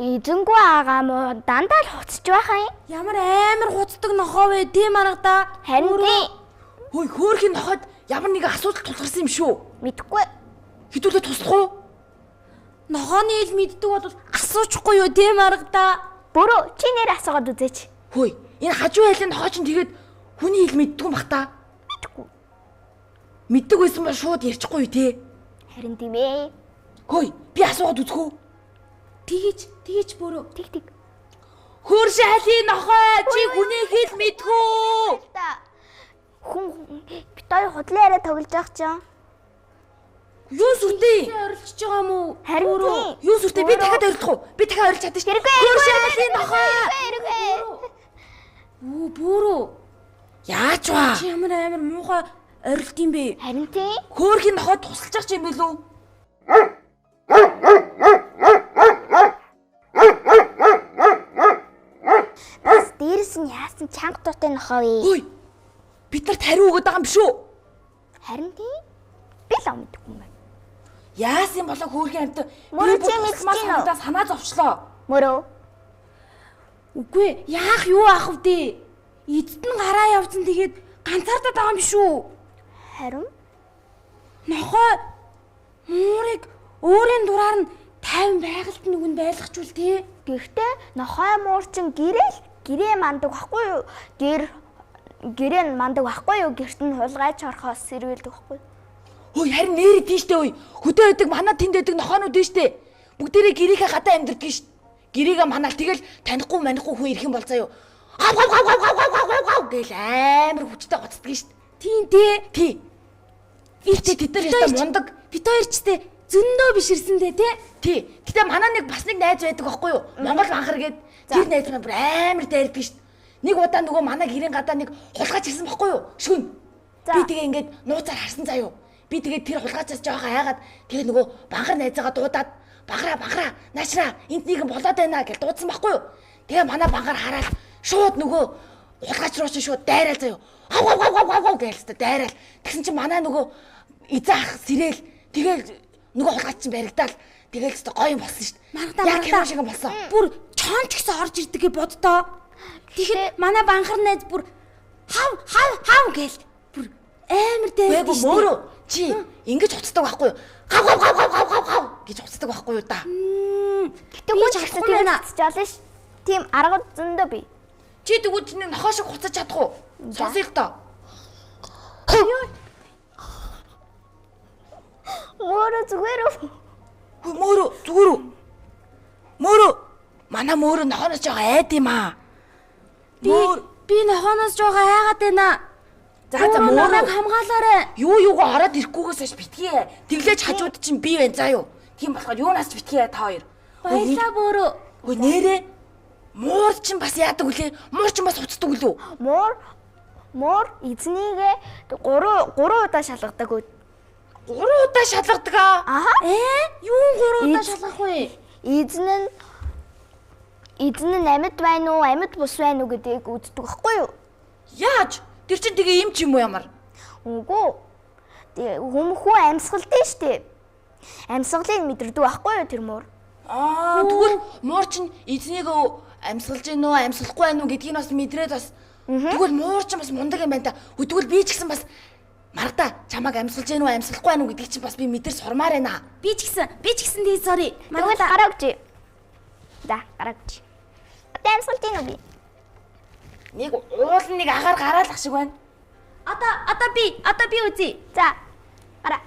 Эзэнгүй агаа мó дандаа л хуцж байхаа юм. Ямар амар хуцдаг нохоо вэ тийм аргада. Харин тий. Хөөе хөөрхийн нохоод ямар нэг асуудал тулгарсан юм шүү. Мэдхгүй. Хэдүүлээ туслах уу? Нохооны ил мэддэг бол асуучихгүй юу тийм аргада. Бүрөө чи нэр асуугаад үзээч. Хөөе энэ хажуу айлын нохоо чинь тэгээд хүний ил мэддэг юм бах та. Мэдхгүй. Мэддэг байсан бол шууд ярьчихгүй юу те. Харин тийм ээ. Хөөе би асуугаад үзэх үү? Тэгэж бүрөө. Тэг. Хөөрш айлын нохоо чи хүний хэл мэдхүү. Хүн битээ худлаа яриа тоглож байгаа ч юм. Юу сүртэй? Орилж байгаа юм уу? Харин тий. Юу сүртэй? Би дахиад орилдох уу? Би дахиад орилж чадчих шүү. Хөөрш айлын нохоо. Оо бүрөө. Яаж вэ? Чи ямар амар муухай орилт юм бэ? Харин тий. Хөөрхийн нохоо тусалж байгаа юм билүү? Бас дээрс нь яасан чанга туутай нохоо вэ? Хөөе. Бид нарт хариу өгöd байгаа юм биш үү? Харин тий. Би л мэдгүй юм байна. Яасан болоо хөөрхийн амт. Мөрөө чи мэдчихэв үү? Санаа зовчлоо. Мөрөө. Үгүй яах юу аах вэ? Эцэд нь гараа явцсан тэгээд ганцаардаад байгаа юм биш үү? Харин Нохоо муурыг өөрийн дураар нь 50 байгальд нүгэнд байлгачвал тий. гэхдээ нохой муурчин гэрээ мандаг байхгүй юу? Гэрээ нь мандаг байхгүй юу? Гэрт нь хулгайч орохоос сэрвэлдэг байхгүй юу? Хөөе харин нэрээ тийштэй үй. Хөдөө байдаг манаа тэнд байдаг нохоонууд тийштэй. Бүгдээрээ гэрийнхээ гадаа амьдрдаг шүү. Гэрээгээ манаал тэгэл танихгүй манихгүй хүн ирэх юм бол заяа. Гав гэл амар хүчтэй гоцдаг шүү. Тийм тий. Тий. Ийчээ тэд нар ястаа мундаг. Бид хоёр ч тий зөндөө биширсэндээ тий. Тий. Гэтэ манаа нэг бас нэг найз байдаг байхгүй юу? Монгол анхар гээд тэр найз маань бүр амар дайрдаг шүү. Нэг удаа нөгөө манаа гэрийн гадаа нэг хулгайч ирсэн байхгүй юу? Шүн. Би тэгээ ингээд нууцаар харсан заяа. Би тэгээд тэр хулгайчаас жоохон айгаад тэгээ нөгөө банхар найзаагаа дуудаад баграа наашраа энд нэг болоод байна гэж дуудсан байхгүй юу? Тэгээ манай банхар хараад шууд нөгөө хулгайч руу чинь шууд дайраал заяа. Ав гэлээ дайраал. Тэгсэн чинь манай нөгөө эзэн ах сэрээл тэгээл нөгөө хулгайч чинь баригдаал тэгээл ч гоё юм болсон шүү дээ. Яг кино шиг болсон. Бүр чоонч гэсэн орж ирдэг гэж боддоо. Тэгэхэд манай банхар найз бүр хав гээл бүр амар дайрдаг шүү. Мөөрөө чи ингэж уцдаг байхгүй юу? Гав гэж уцдаг байхгүй юу да? Гэтэ хүн чагсаа тийм уцж олно ш. Тийм арга зөндөө бий. Чи тэгвэл чиний нохоо шиг хуцаж чадах уу? Сонсъё та. Мөөрөө зүгээр үү? Мөөрөө. Манай мөөрөө нохооноос жоо айд юм аа. Би нохооноос жоохон айгаад байна. За мөөрөө хамгаалаарай. Юугаа ороод ирэхгүйгээс хойш битгий. Тэглэж хажууд чинь би байна заа юу. Тийм болохоор юунаас ч битгий та хоёр. Баярлаа бөөрөө. Хөө нэрээ муур чинь бас яадаг үлээ. Муур чинь бас уцдаг үлээ. Муур эзнийгээ 3 удаа шалгадаг. 3 удаа шалгадаг аа. Юу 3 удаа шалгах вэ? Эзэн нь амьд байна уу, амьд бус байна уу гэдгийг үздэг байхгүй юу? Яаж? Тэр чинь тэгээ юм ч юм уу ямар? Үгүй. Тэгээ хүн амьсгалтай штэ. Амьсгалыг мэдэрдэг байхгүй юу тэр мөр? Тэгвэл муур чинь эзнийг амьсгалж гин үү, амьсгалахгүй байна уу гэдгийг бас мэдрээд бас тэгвэл муур чинь бас мундаг юм байна та. Тэгвэл би ч гэсэн бас Маргада чамайг амьсгалж гин үү, амьсгалахгүй байна уу гэдгийг чинь бас би мэдэр сурмаар байна. Би ч гэсэн тий sorry. Тэгвэл гараа өгч. За, гараа өгч. Одоо амьсгалж гин үү би? Нэг уул нэг агаар гараалах шиг байна. Одоо би үзье. За, гараа.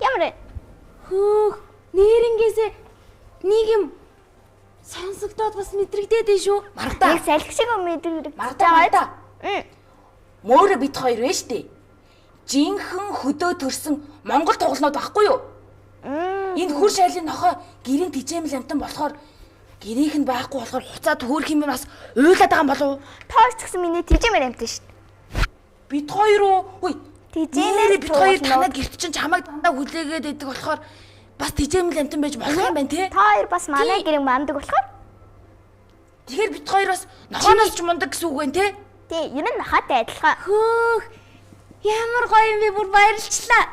Ямар Хөөх, нэрнгээсээ нэг юм сонсогдоод бас мэдрэгдээд дээ шүү. Маргада. нэг салхи шиг мэдэрдэг. Маргада. Мөөрө бит хоёр вэ штэ. Жинхэнэ хөдөө төрсөн Монгол тоглонууд байхгүй юу? Энэ хүр шайлын нохой гэрийн тижээмэл амтан болохоор гэрийнх нь байхгүй болохоор хуцаад хөөх юм бас уйлаад байгаа юм болов уу? Тооч гэсэн миний тижэмэр амтэн шүү дээ. Бит хоёр уу? Хөөе. Тижээмэр бит хоёр танаа гэрт чинь чамайг дандаа хүлээгээд идэг болохоор бас тижээмэл амтан байж болох юм байна те. Та хоёр бас манай гэрэн манддаг болохоор. Тэгэхээр бит хоёр бас нохооноос ч мундаг гэсэн үг байна те. Тий, ер нь нахаатай адилхан. Хөөх, ямар гоё юм бэ, бүр баярлчлаа.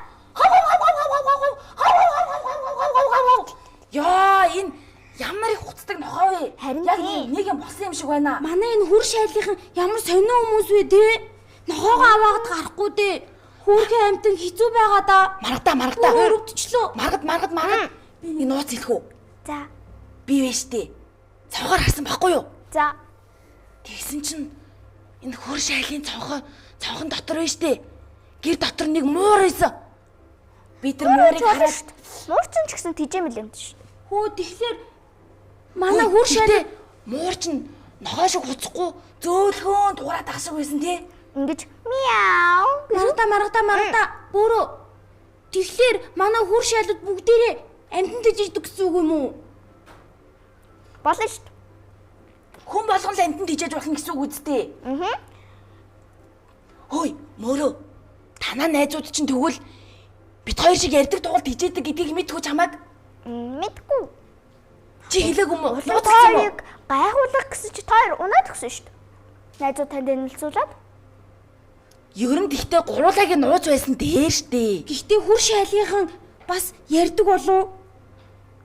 Яа, энэ ямар их хуцдаг нохоо вэ? Харин яг тий. нэг юм болсон юм шиг байна. Манай энэ хүр шайлынхан ямар сонио хүмүүс вэ те? Нохоогоо аваад гарахгүй дээ. Хүүрхэн амтан хэцүү байгаа да. Маргада. Өрөвдчлөө. Маргад. Би нэг нууц хэлэх үү? За. Би вэ штэ. Цонхоор харсан байхгүй юу? За. Тэгсэн чинь энэ хөр шайлын цонхон дотор вэ штэ. Гэр дотор нэг муур байсан. Би тэр муурыг хараад Муурчин ч гэсэн тижээмэл юм шүү дээ. Хөө тэгэхээр манай хүр шайлын муур чинь ногоо шиг хуцахгүй зөөлхөн дуурайд ах шиг байсан тий. Ингэж мяу. Маргада. Бөөрөө. Тэгэхээр манай хүр шайлууд бүгдээрээ амтан тижиждэг гэсэн үг юм уу? Болно шүү дээ. Хүн болгон л амтан тижээж болох гэсэн үг үсттэй. Хөөе, мөрөө. Танаа найзууд чинь тэгвэл бит хоёр шиг ярьдаг тул тижээдэг гэдгийг мэдгүй чамайг? Мэдгүй. Чи хэлээгүй юм уу? Тооёг гайхуулах гэсэн чи тоор унаад өгсөн шүү дээ. Найзууд танд танилцуулаад. Ер нь тэгтээ гуруулаагийн нууц байсан дээр штэ. Гэхдээ хүр шайлынхан бас ярьдаг болов.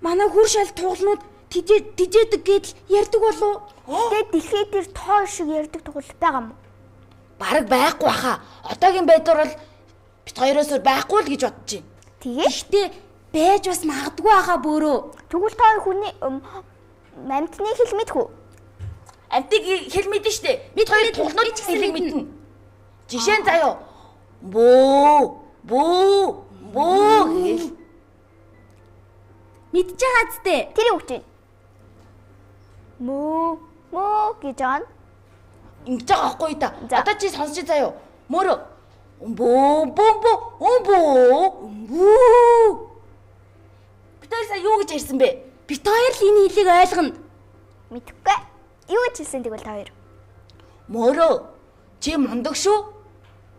Манай хүр шайл тугалнууд тижээдэг гэдэл ярьдаг болов. Тэгээд дэлхий дээр тоо шиг ярьдаг тугал байгаа юм. Бараг байхгүй баха. Одоогийн байдлаар бол бит хоёроос байхгүй л гэж бодож байна. Тэгээд Гэхдээ байж бас магадгүй хаа бөөрөө. тэгвэл тоо хүний амтны хэл мэдхүү. Амтыг хэл мэдэн штэ. Бид хоёр тугалнууд ч хэлийг мэднэ. Жишээ нь заяо. Бөө гэл. Мэдж байгаа зү. Тэр үг чинь. Мөө гэж байгаа. Ингэж байгаа байхгүй та. За. Одоо чи сонсч заяо. Мөрөө. Бөө. Бид хоёр сая юу гэж ярьсан бэ? Бид хоёр л энэ хэлийг ойлгоно. Мэдхгүй. Юу гэж хэлсэн тэгвэл та хоёр? Мөрөө. Чи мундаг шүү.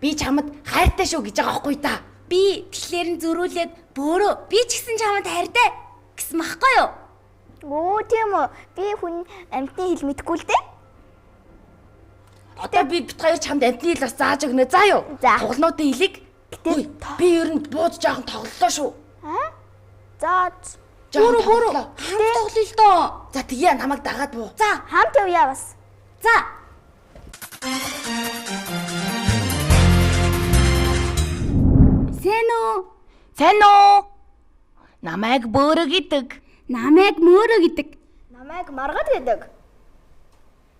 Би чамд хайртай шүү гэж байгаа байхгүй та. Би тэгэхээр нь зөрүүлээд бөөрөө би ч гэсэн чамд хайртай гэсэн махгүй юу? Оо тийм үү. Би хүн амтны хэл мэдгүй л дээ. Одоо би бит хоёр чамд амтны хэл бас зааж өгнө. Заа юу? За. Тугалнуудын хэлийг. Хөөе. Би ер нь бууд жоохон тоглолоо шүү. За. Жоохон Бөөрөө тоглолоо. хамт тоглоё л доо. За тэгье намайг дагаад буу. За, Хамт явъя бас. за. Сайн уу? Намайг бөөрө гэдэг. Намайг мөөрөө гэдэг. Намайг маргад гэдэг.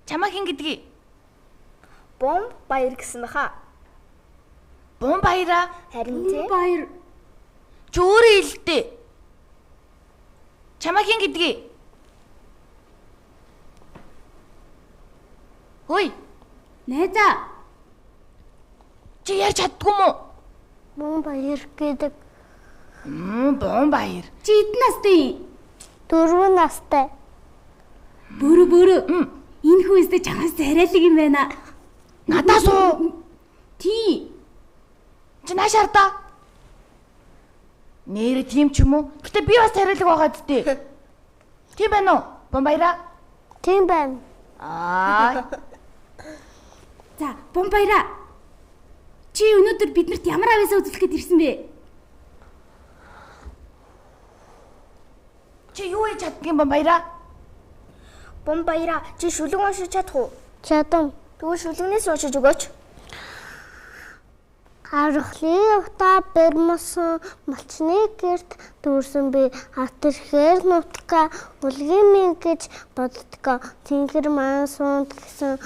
Чамаа хин гэдгийг? Бомб баяр гэсэн баха. Бом баяра. Харин тий. Баяр. Чи өөрөө хэлдэ. Чамаа хин гэдгийг? Хөөе. Найзаа. Чи ярьж чаддгүй юм уу? Бомб баяр гэдэг. Бом баяр. Чи эдэн настай. 4 настай. Бөөрөө. Энэ хүн өстө чамаас царайлаг юм байна. Надаас уу? Тий. Чи наашаар да. Нэр тийм ч юм уу? Гэтэ би бас хариулаг байгаа зү. Тийм байна уу? Бомбаяра? Тийм байна. За, Бомбаяра. Чи өнөөдөр биднэрт ямар авьяасаа үзүүлэхэд ирсэн бэ? Чи юу хийж чаддгийг Бомбаяра? Бомбаяра, чи шүлэг уншиж чадах уу? Чадам. Тэгвэл шүлэгнээс уншиж өгөөч. Харахлын утаа бэрмсэн малчны гэрт дүүрсэн би хатэрхээр нутгаа үлгийн минь гэж боддгоо. Тэнгэр маань суунд гэсэн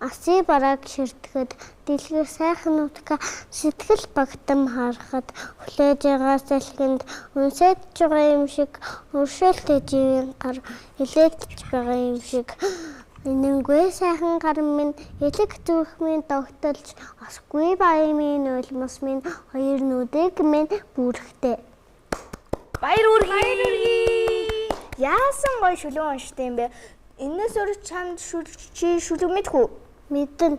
аси бараг ширтгэхэд дэлгэр сайхан нутгаа сэтгэл багтам харахад хүлээж байгаа салхинд үнсэж байгаа юм шиг өршөөлтэй живийн гар илээдж байгаа юм шиг. Энэнгүй сайхан гар минь элэг зүрх минь тогтолж осгүй баяр минь улмас минь хоёр нүдэг минь бүрхтэй. Баяр үргий. Яасан гоё шүлэг унштай юм бэ? Энээс өөр чамд чи шүлэг мэдэх үү? Мэдэн.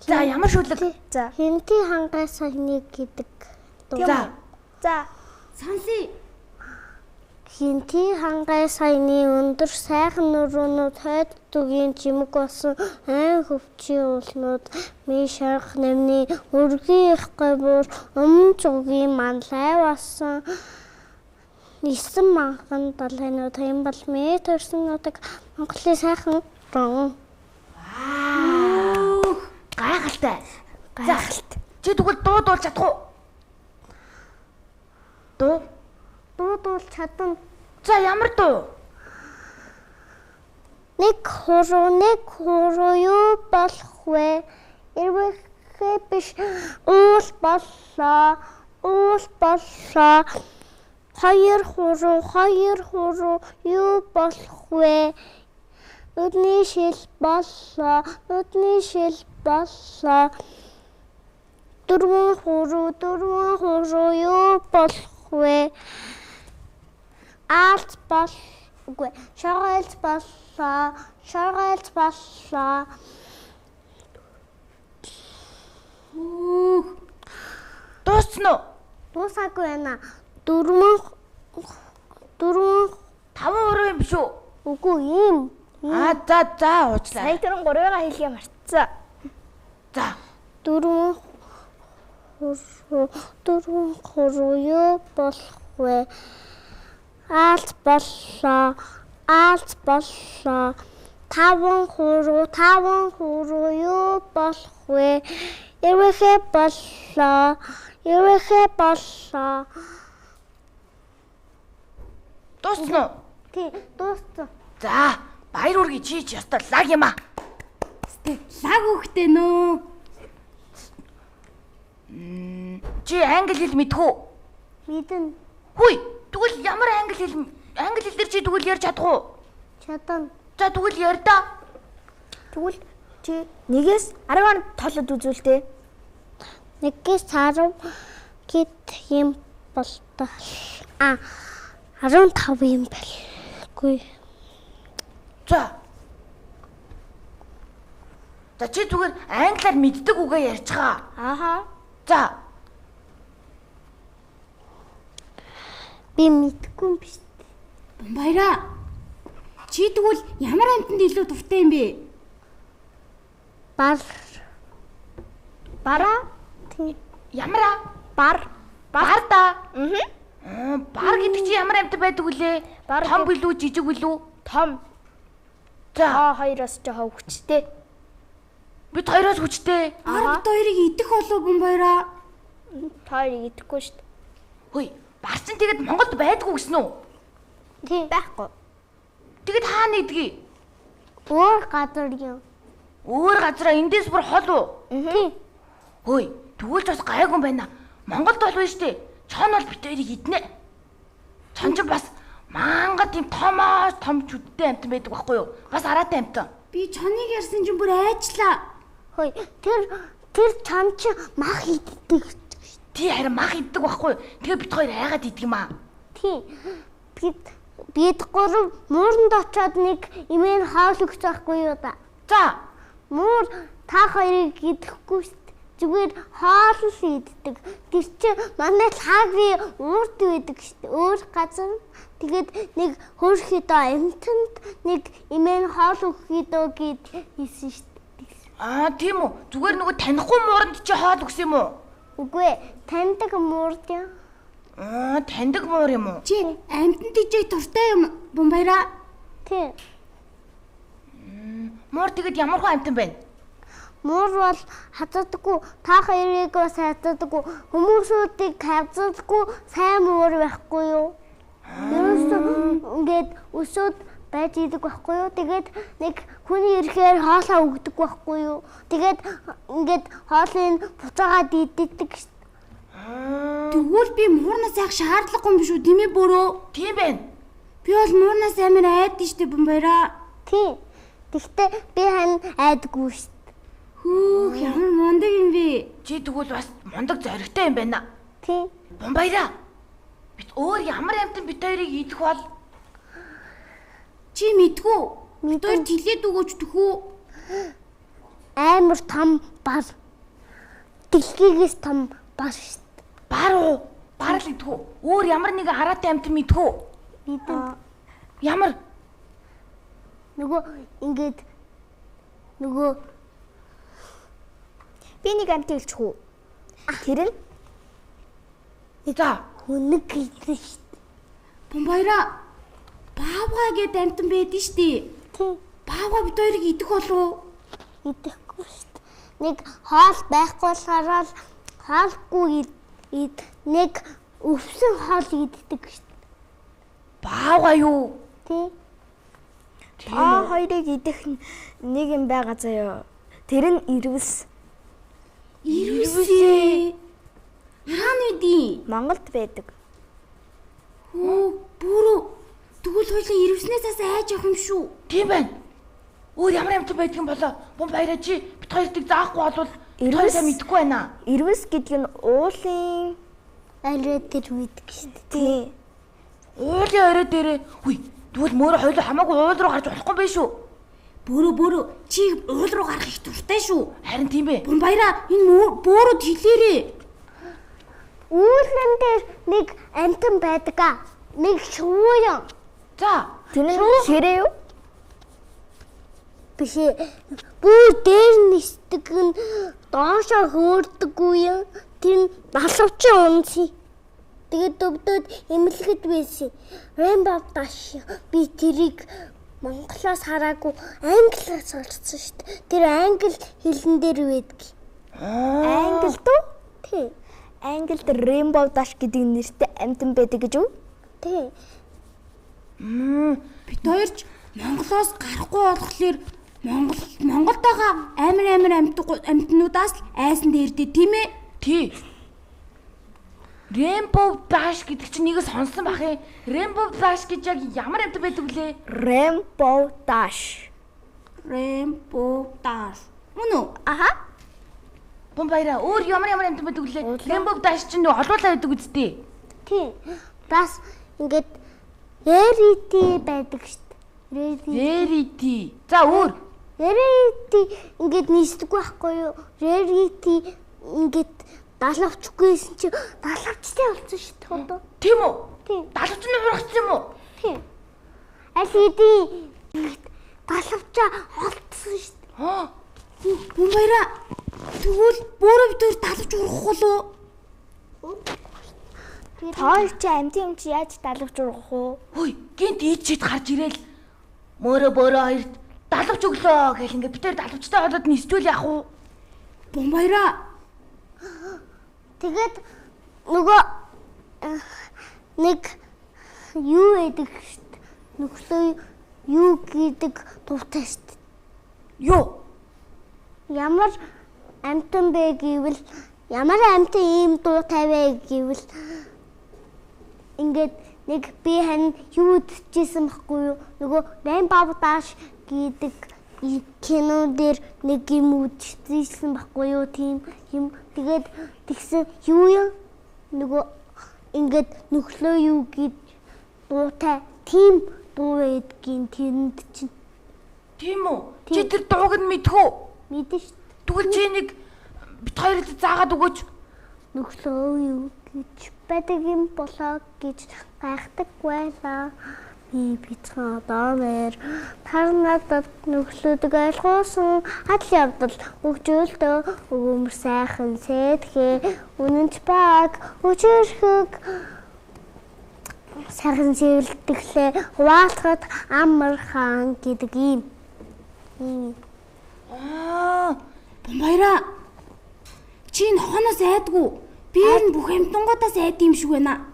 За ямар шүлэг? За. Хинти хангай сахныг гэдэг. За. Сонсъё. Хинти хангай саяны өндөр сайхан нуруунд хойд дугийн жимэг болсон айн хөвчийн уулнууд ми шарх намны өргөн их гойбор өмнө зугийн манлай болсон нисэн манхан далайнууд юм бол ми төрснүүдийг Монголын сайхан рон. Гайхалтай. Гайхалтай. Чи тэгвэл дуудуулж чадах уу? Дуудуул чадна. За ямар дуу? Нэг хуруу юу болох вэ? Ирвэхэ биш уул боллоо. Хоёр хуруу юу болох вэ? Нүдний шил боллоо. Дөрвөн хуруу юу болох вэ? Алт болгүй. Шоргойлж боллоо. Дууссан уу? Дуусаагүй байна. Дөрвөн таван хуруу юм биш үү? үгүй юм. За уучлаа. Сая тэрэн 3-ыг хэлхий мартсан. За. Дөрвөн хуруу юу болох вэ? Алт боллоо. Таван хуруу юу болох вэ? Ирвэхэ боллоо. Дууссан уу? Тий, дууссан. За, баяр үргий чи ястаа лаг юм аа. Лаг хөөхтэй нөө. Чи англи хэл мэдэх үү? Мэдэн. Хүй, тэгвэл ямар англи хэл дээр чи тэгвэл ярьж чадах уу? Чадна. За тэгвэл ярь да. Тэгвэл чи 1-ээс 10 тоолоод үзүүлдэ. 1-ээс 10 гэт юм болтой. 15 юм байлгүй. За чи зүгээр англиар мэддэг үгээ ярьж байгаа. Ааха. За. Би мэдгүй юм биш. Бомбаяра. Чи тэгвэл ямар амьтанд илүү дуртай юм бэ? Бараа? Тий. Ямар Бар да. Бар гэдэг чи ямар амьтан байдаг вүлээ? Том билүү, жижиг билүү? том. За. Хоёроос жоохон хүчтэй. Бид хоёроос хүчтэй. Бид хоёрыг идэх болов Бомбаяра. Хоёрыг идэхгүй шүү дээ. Хөөе, бас ч тэгээд Монголд байдгүй гэсэн үү? Тийм байхгүй. Тэгэд хаана идэгий? Өөр газар юм. Өөр газараа эндээс бүр хол уу? Тий. Хөөе, тэгвэл ч бас гайгүй юм байна. Монголд бол биш дээ. Чон бол бид хоёрыг иднэ. Чон ч бас мангад тийм том чүдтэй амтан байдаг байхгүй юу? Бас араатай амтан. Би чоныг ярьсан чинь бүр айчлаа. Хөөе, тэр чам чи мах иддэг. Тий харин мах иддэг байхгүй юу? Тэгээ бид хоёр айгаад идэг юм аа. Тий. Бид гурав мууранд очиод нэг имэн хаал өгч байхгүй юу да. За, Муур та хоёрыг идэхгүй шүү дээ. зүгээр хоол л иддэг. Тэр чинь манай лагерийн урд байдаг шүү дээ. Өөр газар. Тэгээд нэг хөөрхөдөө амтанд нэг имэн хоол өгөхдөө гэд хийсэн шүү дээ. Тийм үү. Зүгээр нөгөө танихгүй мууранд чи хоол өгсөн юм уу? Үгүй ээ, таньдаг муурд юм. Таньдаг муур юм уу? Чи амтнд ижээ дуртай юм Бомбаяра? Тийм. Муур тэгэд ямар хүн амтан байна? Муур бол хазаадаггүй, та хоёрыг бас хазаадаггүй, хүмүүсүүдийг хазаадаггүй сайн муур байхгүй юу? Ерөөсөө ингээд өсөөд байж идэг байхгүй юу? Тэгээд нэг хүний ирэхээр хоолоо өгдөг байхгүй юу? Тэгээд ингээд хоолыг буцаагаад иддэг шүү. Тэгвэл би муурнаас яах шаардлагагүй юм биш үү? Тийм ээ бөрөө. Тийм байна. Би бол муурнаас амар айдсан шүү дээ Бомбаяра. Тийм. Тэгтээ би хань айдаггүй шүү. Хүүх ямар мундаг юм бэ? Чи тэгвэл бас мундаг зоригтой юм байна. Тийм. Бомбаяра. Бид өөр ямар амтан бит хоёрыг идэх бол? Чи мэдгүй. Бид хоёр тэлээд өгөөч төхөө. Амар том бар. Дэлхийгээс том бар шүү. Бар уу? Бар л идэх үү? Өөр ямар нэг хараатай амтан мэдэх үү? Мэдэн. Ямар? Нөгөө ингээд нөгөө Би нэг амт хэлчих үү? Тэр нь За, хүнэг гэдэг шүү. Бомбаяра. Баавга гэдэг амтан байдэн шүү дээ. Тийм. Баавга бид хоёрыг идэх болов? Идэхгүй шүү. Нэг хоол байхгүй болохоор хоолгүй нэг өвсөн хоол иддэг шүү. баавга юу? Тийм. хоёрыг идэх нэг юм байгаа заяа. Тэр нь ирвэс. Ирвэсээ. Хаана үдий? Монголд байдаг. Бүрөө. Тэгвэл хоёлаа ирвэснээс айж явах юм шүү. Тийм байна. Өөр ямар амтан байдг юм болоо? Бомбаяра чи бит хоёрыг заахгүй болвол хоёроо мэдэхгүй байна. Ирвэс гэдэг нь уулын Арай тэр үйдэг шүү. тий. Уулын орой дээрээ. Хүй, тэгвэл мөрөө хоёлоо хамаагүй уул руу гарч болохгүй байх шүү. Бүрөө. Чи уул руу гарах их дуртай шүү. Харин тийм бэ. Бомбаяра энэ бөөрөд хэлээрээ. Үүлэн дээр нэг амтан байдаг аа. Нэг шууян. За, Тэр нь хэрэг юу? Биш ээ. Бүр дээр нисдэг нь доошоо хөөрдөггүй юм. Тэр нь налуучин унцгий. Тэгээд өвдөд эмнэлгэд байсан. Rainbow Dash. Би тэрийг Монголоос хараагүй англиас олцсон шүү дээ. Тэр англи хэлэн дээр байдаг. Англид үү? Тий. Англид Rainbow Dash гэдэг нэртэй амтан байдаг гэж үү? Тий. Бид хоёрч Монголоос гарахгүй болохоор Монголд байгаа амар амтнуудаас айсан дээрдээ тийм ээ? тий. Rainbow Dash гэдэг чинь нэгэ сонсон бах юм. Rainbow Dash гэж яг ямар амтан байдаг вүлээ? Rainbow Dash. Rainbow Dash. Мөн үү? Аха. Бомбаяра өөр ямар амтан байдаг вүлээ? Rainbow Dash чинь олуулаа байдаг үсттэй. Тий. Бас ингээд Rarity байдаг шүү дээ. Rarity. За өөр. Rarity ингээд нисдэг байхгүй юу? Rarity ингээд далавчгүйсэн чи далавчтай болсон шүү дээ одоо. Тийм үү? Тийм. Далавчны хурагч юм уу? Тийм. Аль хэдийн ингээд далавчаа холдсон шүү дээ. Бомбаяра. Тэгвэл бөөрөө бид хоёр далавч урах болов? Хоёр чи амтын юм чи яаж далавч урах уу? Хөөе, гинт ийчэд гарч ирээл мөрөө бөөрөө хоёрт далавч өглөө гэх ингээд бид хоёр далавчтай болоод нисдүүл яах вэ? Бомбаяра. Тэгээд нөгөө нэг юу гэдэг шүү дээ. Нүглөө юу гэдэг дуутай шүү дээ. Юу? Ямар амтан бэ гэвэл ямар амтан ийм дуутай вэ гэвэл ингээд нэг би хань юу үзчихсэн байхгүй юу? Нөгөө Rainbow Dash гэдэг кино дээр нэг юм үзчихсэн байхгүй юу? Тийм юм. Тэгээд тэгсэн юу юм? Нөгөө ингээд нүглөө юу гэж дуутай тийм дуу байдгийн тэрэнд чинь. Тийм үү? Чи тэр дууг нь мэдхүү? Мэдэн шүү. Тэгвэл чи нэг бит хоёрыг заагаад өгөөч. Нөхлөө юу гэж байдаг юм болоо гэж гайхдаг байлаа. Би бицхан одоомэр тар надад нөхлөдөг ойлгуулсан адал явдал өгжөөлтөө өгөөмөр сайхан сэдхээ үнэнч баг өчөрхөг сайхан сэвэлдэглээ хуваалцахад амар хаан гэдэг юм. Бомбайраа. Чи нохоноос айдгүй. Би энэ бүх амьтангуудаас айд юм шиг байна.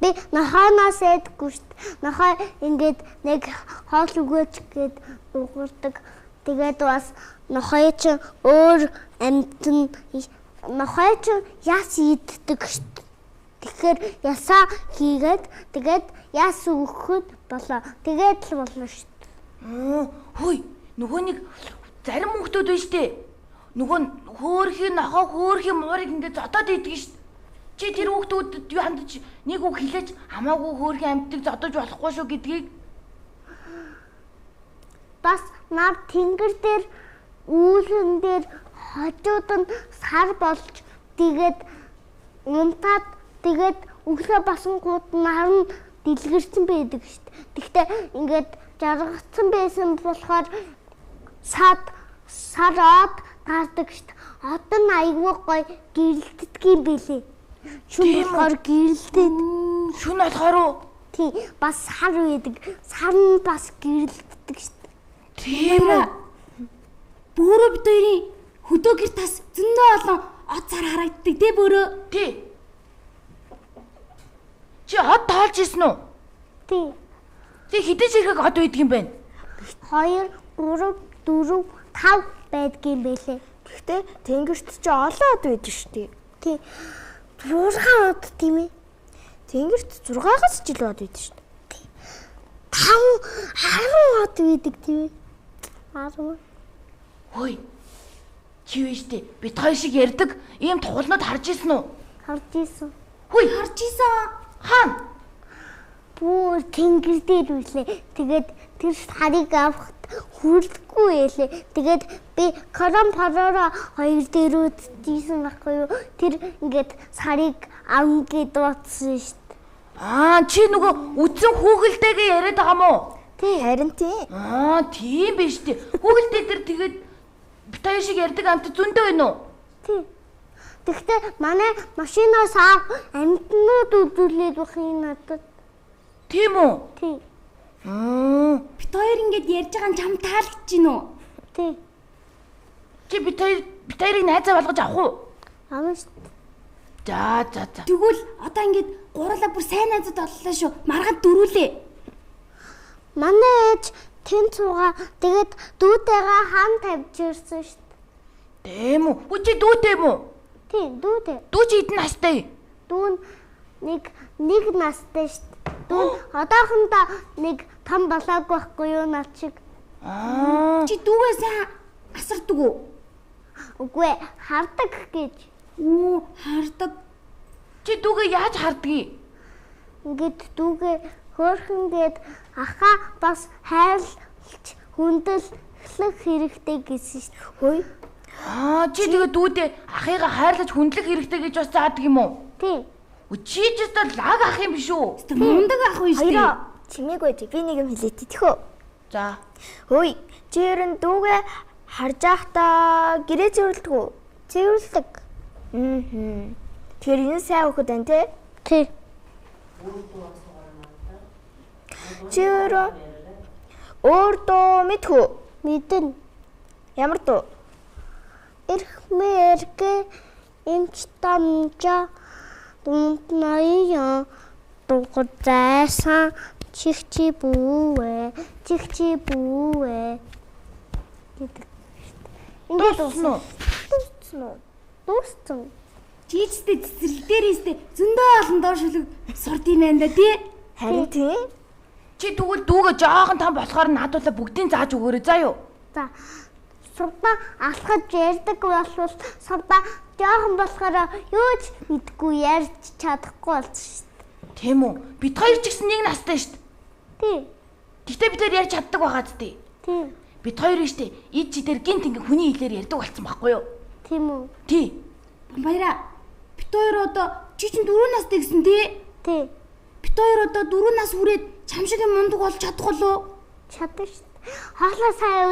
Би нохоноос айдгүй шүү дээ. Нохоо ингээд нэг хоол өгөөч гэд дуурдаг. Тэгээд бас нохоо чинь өөр амьтан нохоо чинь яс иддэг шүү дээ. Тэгэхээр ясаа хийгээд тэгээд яс өгөхөд болоо. Тэгээд л болно шүү дээ. Хөөе, нөгөө нэг зарим хүмүүс байж тээ. Нөгөө хөөрхийн нохоо хөөрхийн муурыг ингээд зодоод идэх шүү дээ. Чи тэр хүүхдүүдэд юу хандаж нэг үг хэлээч хамаагүй хөөрхийн амьтдыг зодож болохгүй шүү гэдгийг. Бас нав тэнгэр дээр үүлэн дээр хожууд нь сар болж тэгээд унтаад тэгээд өглөө басангууд нь харин дэлгэрсэн байдаг шүү дээ. Тэгтээ ингээд жаргацсан байсан болохоор сараад таардаг шүү дээ. Одоо нь айгүй гоё гэрэлтдэг юм билээ. Шүн болохоор гэрэлтэд. Шүн болохоор уу? Тий, бас сар байдаг. Сар нь бас гэрэлтдэг шүү дээ. Тийм үү? Бөөрөө бит хоёрын хөдөө гэр тас зөндөө олон од сар харагддаг тий бөөрөө. Тий. Чи од тоолж ирсэн үү? Тий. Ти хэдэн ширхэг од байдаг юм бэ? 2, 3, 4, 5 байдгийн байлээ. Гэхдээ тэнгэрт ч олон од байдаг шүү дээ. Тий. 6 од тийм ээ. Тэнгэрт 6-аас ч илүү од байдаг шүү дээ. 10 од байдаг тийм ээ. 10. Хөөе. Чи юу штэ? Бит хоёр шиг ярддаг ийм туулнууд харж ирсэн үү? Харж ийсэн. Хөөе, Харж исэн. хаана? Бүр тэнгэр дээр үлээ. Тэгээд тэр харийг авахт хүрдэггүй байлээ. Тэгээд би корон-пороо хоёр дээр үдчихсэн байхгүй юу? Тэр ингээд сарыг авна гэд утсан шүү дээ. Чи нөгөө үдсэн хүүхэлтэйгээ яриад байгаа мó? Тий, харин тий. Тийм биш тий. Хүүхэлтэй дээр тэгээд бит хоёр шиг ярддаг амт зөндөө байна уу? Тий. Тэгтээ манай машинаас амьтнууд үзүүлээд байх юм надад. Тийм үү? Тий. Бит хоёр ингэж ярьж байгаа нь чам таалагдж гин үү? Тий. Чи бит хоёрыг найзаа болгож авах уу? Авна шүү. За. Тэгвэл одоо ингэж гурлаа бүр сайн найзууд боллоо шүү. Маргаад дөрүүлээ. Манай ээж тэн цугаа тэгээд дүүтэйгээ хаан тавьж ирсэн шүү дээ. Тийм үү? Чи дүүтэй юм уу? Тий, дүүтэй. Дүү чи хэдэн настай? Дүүн нэг настай шүү дээ. Дүүн одоохондоо нэг том болоогүй байхгүй юу над шиг. Чи дүүгээ сайн асардаг уу? Үгүй ээ, хардаг гэж. Хардаг. Чи дүүгээ яаж хардгийг? Ингээд дүүгээ хөөрхөнгээд ахаа бас хайрлж хүндлэх хэрэгтэй гэсэн шүү дээ. Хөөе. Чи тэгээ дүүдээ ахыгаа хайрлаж хүндлэх хэрэгтэй гэж бас заадаг юм уу? Тий. Чи ч гэсэн лаг ах юм биш үү? Мундаг ах уу шүү дээ. Хоёроо чимээгүй чи би нэг юм хэлээ тэтгэв. За. Хөөе, чи ерэн дүүгээ харж байхдаа гэрээ цэвэрлдэг үү? Цэвэрлдэг. Тэгэхээр энэ сайн хөхөд байна те? Тий. Чи өөр дуу мэдхүү? Мэдэн. Ямар дуу? Эрхмээргэ эмч тамжа думтнаяа дугар зайсан чихчи бүүвэ гэдэг. Ингээд Дуусна уу? дууссан. Чийчтэй цэцэрлэг дээрээстэй зөндөө олон доош хөлөг сурд юм байна да тий. Харин тий. Чи тэгвэл дүүгээ жоохон том болохоор наадуулаа бүгдийг зааж өгөөрэй заа юу? За. Сувда алхаж ярьдаг болвол сувда жоохон болохоор юу ч мэдгүй ярьж чадахгүй болсон шүү дээ. Тийм үү? Бид хоёр ч гэсэн нэг настай шүү дээ. Тий. Гэхдээ бид хоёр ярьж чаддаг байгаа зү. Тийм. Бид хоёр нь штэ ид чи дээр гинт ингээ хүний хэлээр ярьдаг болсон байхгүй юу? Тийм үү? Тий. Баяра. Бид хоёр одоо чи чинь 4 настай гэсэн тий? Тий. Бид хоёр одоо 4 нас хүрээд чам шиг мундаг болж чадах болов? Чадна шүү дээ. Хоолоо сайн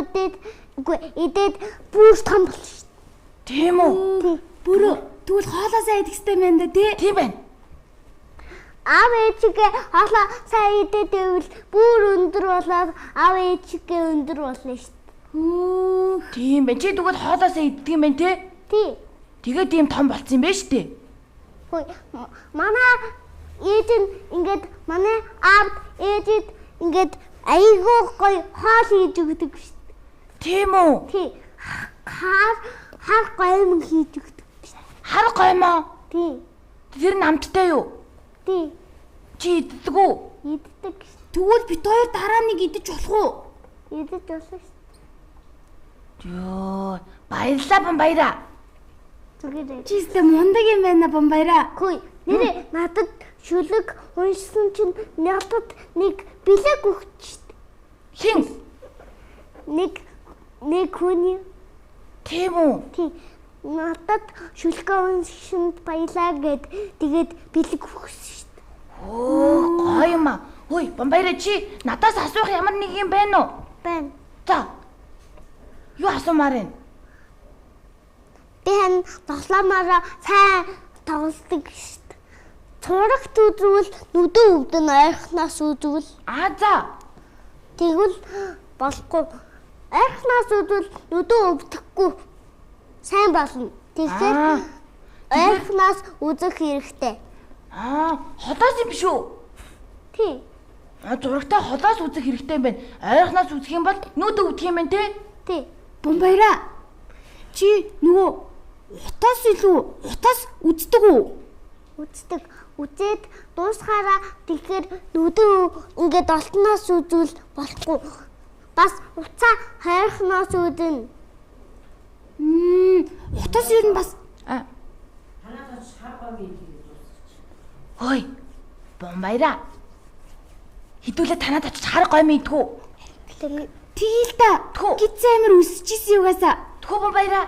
идээд бүр том болно шүү дээ. Тийм үү? Бүрөө тэгвэл хоолоо сайн идэх хэрэгтэй байна да тий? Тийм байна. Аав ээжигээ хоолоо сайн идээд байвал бүр өндөр болоод аав ээжигээ өндөр болно шүү дээ. Тийм байна. Чи тэгвэл хоолоосаа иддэг юм байна те? Тий. Тэгээд ийм том болсон юм байна шүү дээ. Хөөе. Манай ээж нь ингээд манай аавд ээжид ингээд айгүй гоё хоол хийж өгдөг шүү дээ. Тийм үү? Тий. Хар гоём хийж өгдөг шүү дээ. Хар гоймоо. Тий. Тэр нь амттай юу? Тий. Чи иддэг үү? Иддэг. Тэгвэл бид хоёр дараа нэг идэж болох уу? Идэж болно шүү Йоо, баярлалаа Бамбаяра. дээ. Чи өстө мундаг юм байна Бамбаяра. Хөөе. Нэрээ надад шүлэг уншсан чинь надад нэг бэлэг өгч шүү дээ. Хин? Нэг хүний. Тийм үү? Тий. Надад шүлэг уншсанд баялаа гэд тэгээд бэлэг өгсөн шүү дээ. Оо, гоё юм аа. Хөөе, Бамбаяра чи надаас асуух ямар нэг юм байна уу? Байна. За. Юу асуумаар вэ? Би хэн тоглоомороо сайн тоглодог шүү дээ. Цурагт үзвэл нүдэн өвдөн ойрхоноос үзвэл За. тэгвэл болохгүй. Ойрхоноос үзвэл нүдэн өвдөхгүй сайн болно. Тэгэхээр ойрхоноос үзэх хэрэгтэй. Холоос юм биш үү? Тий. Зурагтаа холоос үзэх хэрэгтэй юм байна. Ойрхоноос үзэх юм бол нүд өвдөх юм байна те? Тий. Бамбаяра. Чи нөгөө утаас илүү утаас үздэг үү? Үздэг. Үзээд дуусахаараа тэгэхээр нүдэн ингээд олтноос үзвэл болохгүй. Бас уцаа хайрхноос үдэн. Утаас ер нь бас Хөөе. Бамбаяра. Хідүүлээ танаад очиж хар гоймоо идгүү. тэгэл та гиз амир үсчихсэн юугаасаа. Тхүү Бамбаяра.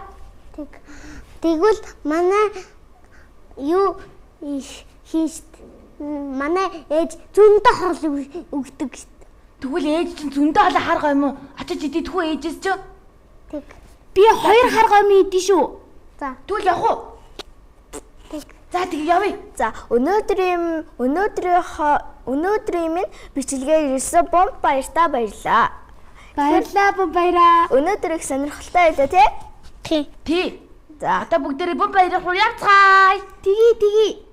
Тэгвэл манай юу хийст манай ээж зөндөө хоол өгдөг шүү дээ. Тэгвэл ээж чинь зөндөө хоолой хар гоймоо очиж идэдгүү ээжээс ч. Тэг. Би 2 хар гомь идэн шүү. За. Тэгвэл явах уу? За тэг явъя. За өнөөдрийн минь бичлэгээр ирсэн Бамбаяртаа баярлаа. Баярлалаа Бамбаяра. Өнөөдөр их сонирхолтой байлаа тий? Тий. За одоо бүгдээрээ Бамбаяра руу явцгаая. Тгий.